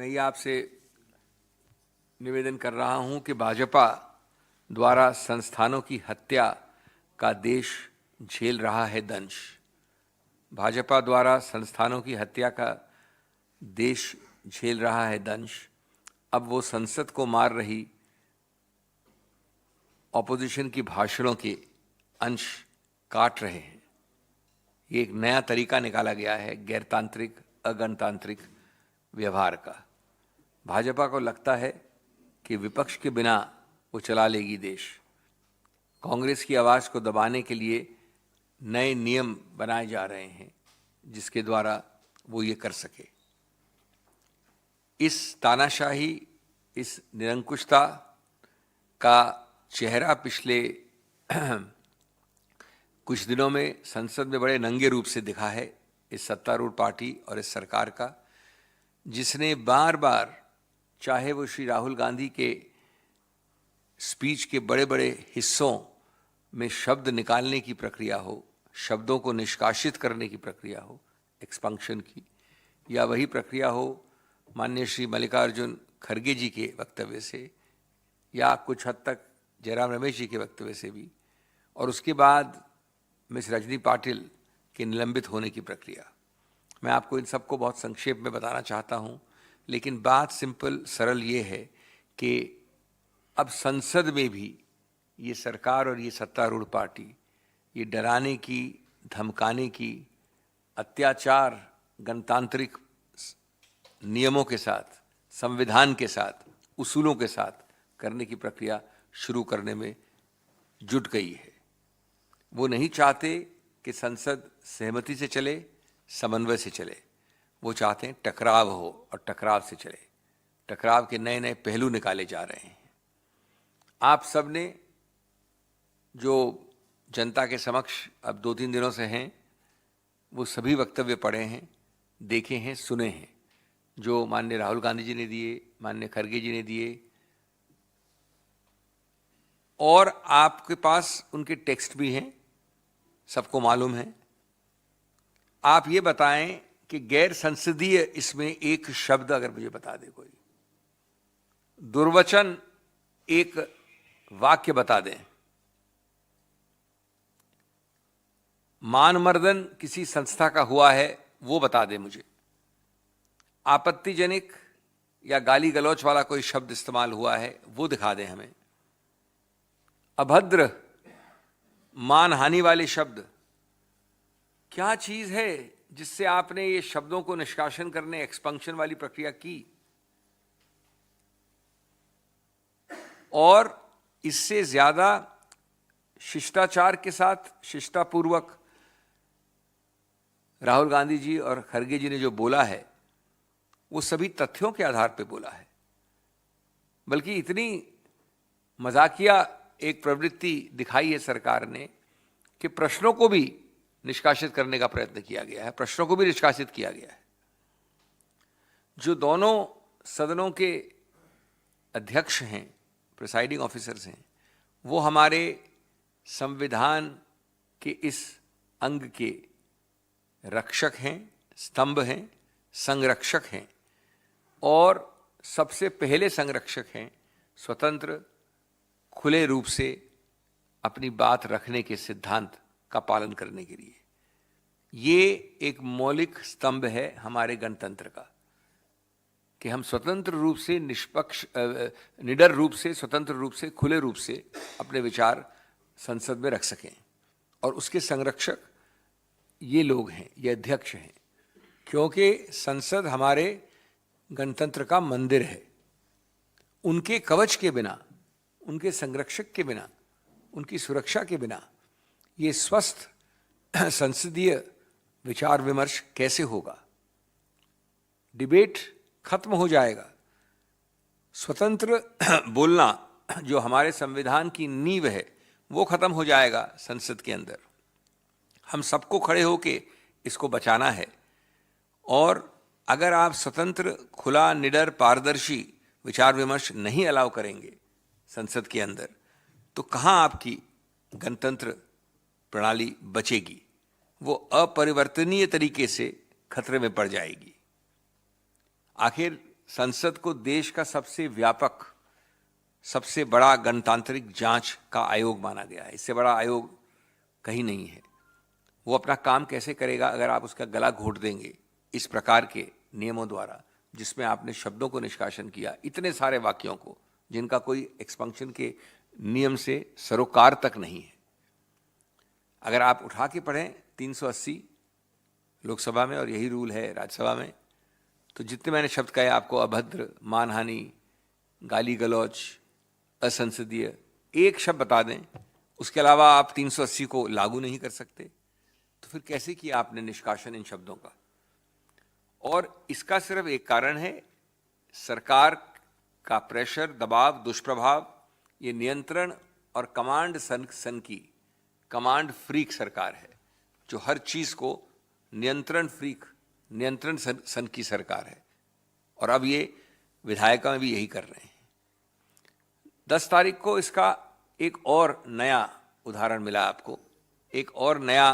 मैं ये आपसे निवेदन कर रहा हूं कि भाजपा द्वारा संस्थानों की हत्या का देश झेल रहा है दंश। भाजपा द्वारा संस्थानों की हत्या का देश झेल रहा है दंश। अब वो संसद को मार रही ऑपोजिशन की भाषणों के अंश काट रहे हैं। ये एक नया तरीका निकाला गया है गैरतांत्रिक अगणतांत्रिक व्यवहार का। भाजपा को लगता है कि विपक्ष के बिना वो चला लेगी देश। कांग्रेस की आवाज़ को दबाने के लिए नए नियम बनाए जा रहे हैं जिसके द्वारा वो ये कर सके। इस तानाशाही, इस निरंकुशता का चेहरा पिछले कुछ दिनों में संसद में बड़े नंगे रूप से दिखा है इस सत्तारूढ़ पार्टी और इस सरकार का, जिसने बार बार, चाहे वो श्री राहुल गांधी के स्पीच के बड़े बड़े हिस्सों में शब्द निकालने की प्रक्रिया हो, शब्दों को निष्कासित करने की प्रक्रिया हो एक्सपंक्शन की, या वही प्रक्रिया हो माननीय श्री मल्लिकार्जुन खड़गे जी के वक्तव्य से, या कुछ हद तक जयराम रमेश जी के वक्तव्य से भी, और उसके बाद मिस रजनी पाटिल के निलंबित होने की प्रक्रिया। मैं आपको इन सबको बहुत संक्षेप में बताना चाहता हूं, लेकिन बात सिंपल सरल ये है कि अब संसद में भी ये सरकार और ये सत्तारूढ़ पार्टी ये डराने की, धमकाने की, अत्याचार गणतांत्रिक नियमों के साथ, संविधान के साथ, उसूलों के साथ करने की प्रक्रिया शुरू करने में जुट गई है। वो नहीं चाहते कि संसद सहमति से चले, समन्वय से चले। वो चाहते हैं टकराव हो और टकराव से चले। टकराव के नए नए पहलू निकाले जा रहे हैं। आप सब ने जो जनता के समक्ष अब 2-3 दिनों से हैं, वो सभी वक्तव्य पढ़े हैं, देखे हैं, सुने हैं, जो माननीय राहुल गांधी जी ने दिए, माननीय खड़गे जी ने दिए, और आपके पास उनके टेक्स्ट भी हैं, सबको मालूम है। आप ये बताएं कि गैर संसदीय इसमें एक शब्द अगर मुझे बता दे, कोई दुर्वचन एक वाक्य बता दें, मानमर्दन किसी संस्था का हुआ है वो बता दें मुझे, आपत्तिजनक या गाली गलौच वाला कोई शब्द इस्तेमाल हुआ है वो दिखा दें हमें, अभद्र मानहानि वाले शब्द। क्या चीज है जिससे आपने ये शब्दों को निष्कासन करने, एक्सपंक्शन वाली प्रक्रिया की? और इससे ज्यादा शिष्टाचार के साथ, शिष्टापूर्वक राहुल गांधी जी और खड़गे जी ने जो बोला है वो सभी तथ्यों के आधार पर बोला है। बल्कि इतनी मजाकिया एक प्रवृत्ति दिखाई है सरकार ने कि प्रश्नों को भी निष्कासित करने का प्रयत्न किया गया है, प्रश्नों को भी निष्कासित किया गया है। जो दोनों सदनों के अध्यक्ष हैं, प्रिसाइडिंग ऑफिसर्स हैं, वो हमारे संविधान के इस अंग के रक्षक हैं, स्तंभ हैं, संरक्षक हैं, और सबसे पहले संरक्षक हैं स्वतंत्र, खुले रूप से अपनी बात रखने के सिद्धांत का पालन करने के लिए। ये एक मौलिक स्तंभ है हमारे गणतंत्र का कि हम स्वतंत्र रूप से, निष्पक्ष, निडर रूप से, स्वतंत्र रूप से, खुले रूप से अपने विचार संसद में रख सकें। और उसके संरक्षक ये लोग हैं, ये अध्यक्ष हैं, क्योंकि संसद हमारे गणतंत्र का मंदिर है। उनके कवच के बिना, उनके संरक्षक के बिना, उनकी सुरक्षा के बिना ये स्वस्थ संसदीय विचार विमर्श कैसे होगा? डिबेट खत्म हो जाएगा। स्वतंत्र बोलना जो हमारे संविधान की नींव है वो खत्म हो जाएगा संसद के अंदर। हम सबको खड़े होके इसको बचाना है। और अगर आप स्वतंत्र, खुला, निडर, पारदर्शी विचार विमर्श नहीं अलाउ करेंगे संसद के अंदर, तो कहाँ आपकी गणतंत्र प्रणाली बचेगी? वो अपरिवर्तनीय तरीके से खतरे में पड़ जाएगी। आखिर संसद को देश का सबसे व्यापक, सबसे बड़ा गणतांत्रिक जांच का आयोग माना गया है। इससे बड़ा आयोग कहीं नहीं है। वो अपना काम कैसे करेगा अगर आप उसका गला घोट देंगे इस प्रकार के नियमों द्वारा, जिसमें आपने शब्दों को निष्कासन किया, इतने सारे वाक्यों को जिनका कोई एक्सपंक्शन के नियम से सरोकार तक नहीं है। अगर आप उठा के पढ़ें 380 लोकसभा में और यही रूल है राज्यसभा में, तो जितने मैंने शब्द कहे आपको, अभद्र, मानहानि, गाली गलौज, असंसदीय, एक शब्द बता दें, उसके अलावा आप 380 को लागू नहीं कर सकते। तो फिर कैसे किया आपने निष्कासन इन शब्दों का? और इसका सिर्फ एक कारण है, सरकार का प्रेशर, दबाव, दुष्प्रभाव, ये नियंत्रण और कमांड सन की कमांड फ्रीक सरकार है, जो हर चीज को नियंत्रण फ्रीक, नियंत्रण सन की सरकार है। और अब ये विधायिका में भी यही कर रहे हैं। 10 तारीख को इसका एक और नया उदाहरण मिला आपको, एक और नया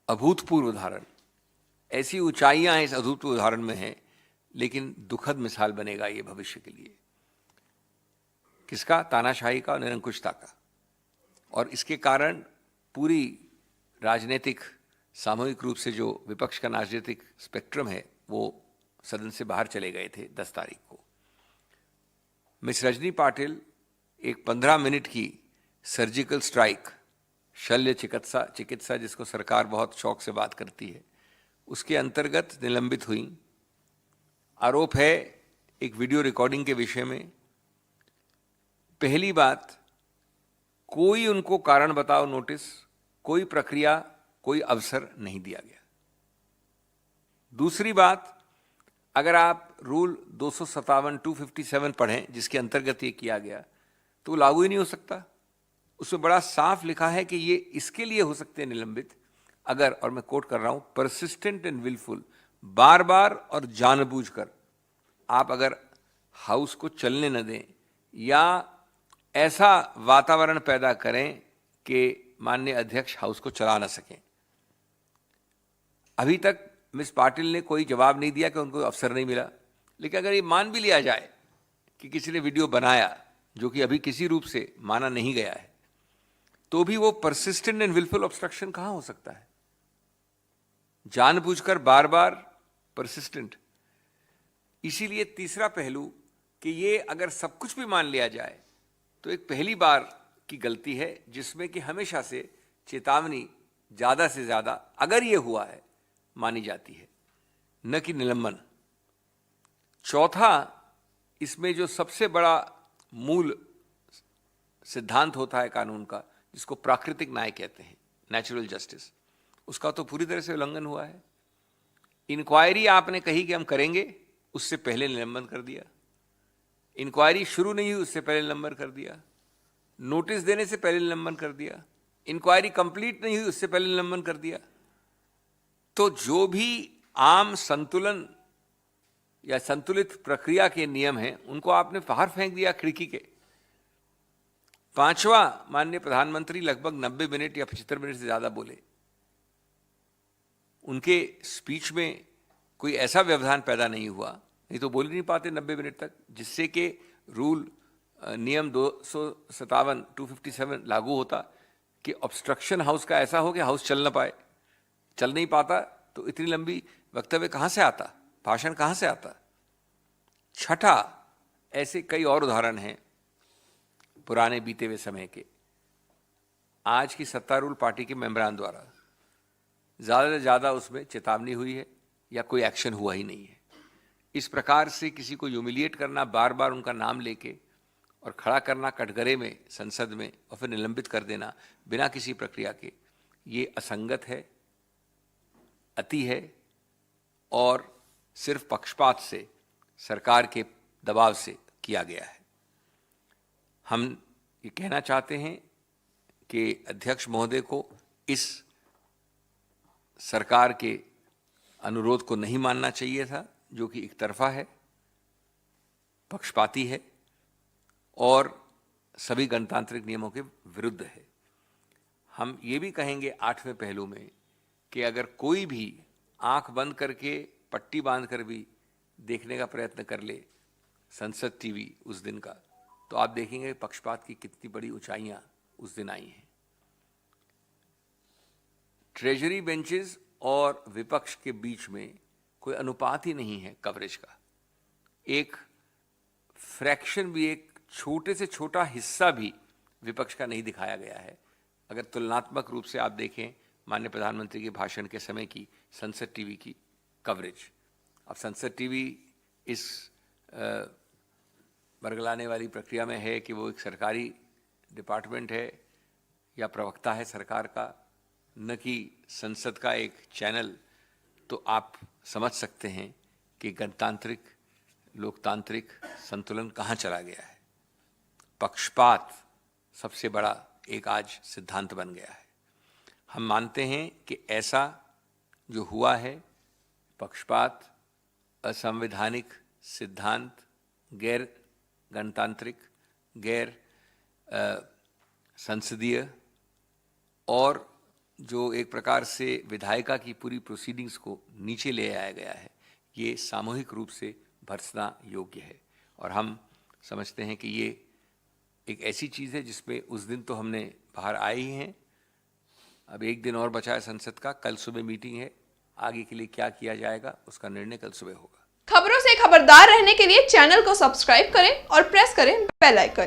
अभूतपूर्व उदाहरण। ऐसी ऊंचाइयां इस अभूतपूर्व उदाहरण में हैं, लेकिन दुखद मिसाल बनेगा ये भविष्य के लिए। किसका? तानाशाही का और निरंकुशता का। और इसके कारण पूरी राजनीतिक, सामूहिक रूप से जो विपक्ष का राजनीतिक स्पेक्ट्रम है, वो सदन से बाहर चले गए थे 10 तारीख को। मिस रजनी पाटिल एक 15 मिनट की सर्जिकल स्ट्राइक, शल्य चिकित्सा जिसको सरकार बहुत शौक से बात करती है, उसके अंतर्गत निलंबित हुई। आरोप है एक वीडियो रिकॉर्डिंग के विषय में। पहली बात, कोई उनको कारण बताओ नोटिस, कोई प्रक्रिया, कोई अवसर नहीं दिया गया। दूसरी बात, अगर आप रूल 257, 257 पढ़ें जिसके अंतर्गत ये किया गया, तो लागू ही नहीं हो सकता। उसमें बड़ा साफ लिखा है कि ये इसके लिए हो सकते हैं निलंबित अगर, और मैं कोट कर रहा हूं, परसिस्टेंट एंड विलफुल, बार बार और जानबूझकर आप अगर हाउस को चलने न दें या ऐसा वातावरण पैदा करें कि माननीय अध्यक्ष हाउस को चला न सकें। अभी तक मिस पाटिल ने कोई जवाब नहीं दिया कि उनको अवसर नहीं मिला। लेकिन अगर ये मान भी लिया जाए कि किसी ने वीडियो बनाया, जो कि अभी किसी रूप से माना नहीं गया है, तो भी वो परसिस्टेंट एंड विलफुल ऑब्स्ट्रक्शन कहां हो सकता है? जानबूझकर, बार बार, परसिस्टेंट। इसीलिए तीसरा पहलू कि ये अगर सब कुछ भी मान लिया जाए तो एक पहली बार की गलती है, जिसमें कि हमेशा से चेतावनी ज्यादा से ज्यादा, अगर ये हुआ है, मानी जाती है, न कि निलंबन। चौथा, इसमें जो सबसे बड़ा मूल सिद्धांत होता है कानून का, जिसको प्राकृतिक न्याय कहते हैं, नेचुरल जस्टिस, उसका तो पूरी तरह से उल्लंघन हुआ है। इंक्वायरी आपने कही कि हम करेंगे, उससे पहले निलंबन कर दिया। इंक्वायरी शुरू नहीं हुई उससे पहले निलंबन कर दिया। नोटिस देने से पहले निलंबन कर दिया। इंक्वायरी कंप्लीट नहीं हुई उससे पहले निलंबन कर दिया। तो जो भी आम संतुलन या संतुलित प्रक्रिया के नियम हैं, उनको आपने बाहर फेंक दिया खिड़की के। पांचवा, माननीय प्रधानमंत्री लगभग 90 मिनट या 75 मिनट से ज्यादा बोले। उनके स्पीच में कोई ऐसा व्यवधान पैदा नहीं हुआ, नहीं तो बोल ही नहीं पाते 90 मिनट तक, जिससे कि रूल नियम 257, 257 लागू होता कि ऑब्स्ट्रक्शन हाउस का ऐसा हो कि हाउस चल ना पाए। चल नहीं पाता तो इतनी लंबी वक्तव्य कहां से आता, भाषण कहां से आता। छठा, ऐसे कई और उदाहरण हैं पुराने बीते हुए समय के। आज की सत्तारूढ़ पार्टी के मेंबरान द्वारा ज्यादा से ज्यादा उसमें चेतावनी हुई है या कोई एक्शन हुआ ही नहीं है। इस प्रकार से किसी को ह्यूमिलिएट करना, बार बार उनका नाम लेके और खड़ा करना कटघरे में, संसद में, और फिर निलंबित कर देना बिना किसी प्रक्रिया के, ये असंगत है, अति है और सिर्फ पक्षपात से, सरकार के दबाव से किया गया है। हम ये कहना चाहते हैं कि अध्यक्ष महोदय को इस सरकार के अनुरोध को नहीं मानना चाहिए था, जो कि एक तरफा है, पक्षपाती है और सभी गणतांत्रिक नियमों के विरुद्ध है। हम ये भी कहेंगे 8वें पहलू में कि अगर कोई भी आंख बंद करके, पट्टी बांध कर भी देखने का प्रयत्न कर ले संसद टीवी उस दिन का, तो आप देखेंगे पक्षपात की कितनी बड़ी ऊंचाइयां उस दिन आई हैं। ट्रेजरी बेंचेस और विपक्ष के बीच में कोई अनुपात ही नहीं है कवरेज का। एक फ्रैक्शन भी, एक छोटे से छोटा हिस्सा भी विपक्ष का नहीं दिखाया गया है। अगर तुलनात्मक रूप से आप देखें माननीय प्रधानमंत्री के भाषण के समय की संसद टीवी की कवरेज, अब संसद टीवी इस बरगलाने वाली प्रक्रिया में है कि वो एक सरकारी डिपार्टमेंट है या प्रवक्ता है सरकार का, न कि संसद का एक चैनल। तो आप समझ सकते हैं कि गणतांत्रिक लोकतांत्रिक संतुलन कहाँ चला गया है। पक्षपात सबसे बड़ा एक आज सिद्धांत बन गया है। हम मानते हैं कि ऐसा जो हुआ है, पक्षपात, असंवैधानिक सिद्धांत, गैर गणतांत्रिक, गैर संसदीय, और जो एक प्रकार से विधायिका की पूरी प्रोसीडिंग्स को नीचे ले आया गया है, ये सामूहिक रूप से भर्त्सना योग्य है। और हम समझते हैं कि ये एक ऐसी चीज़ है जिसमें उस दिन तो हमने बाहर आए ही हैं। अब एक दिन और बचा है संसद का, कल सुबह मीटिंग है, आगे के लिए क्या किया जाएगा उसका निर्णय कल सुबह होगा। खबरों से खबरदार रहने के लिए चैनल को सब्सक्राइब करें और प्रेस करें बेल आइकन।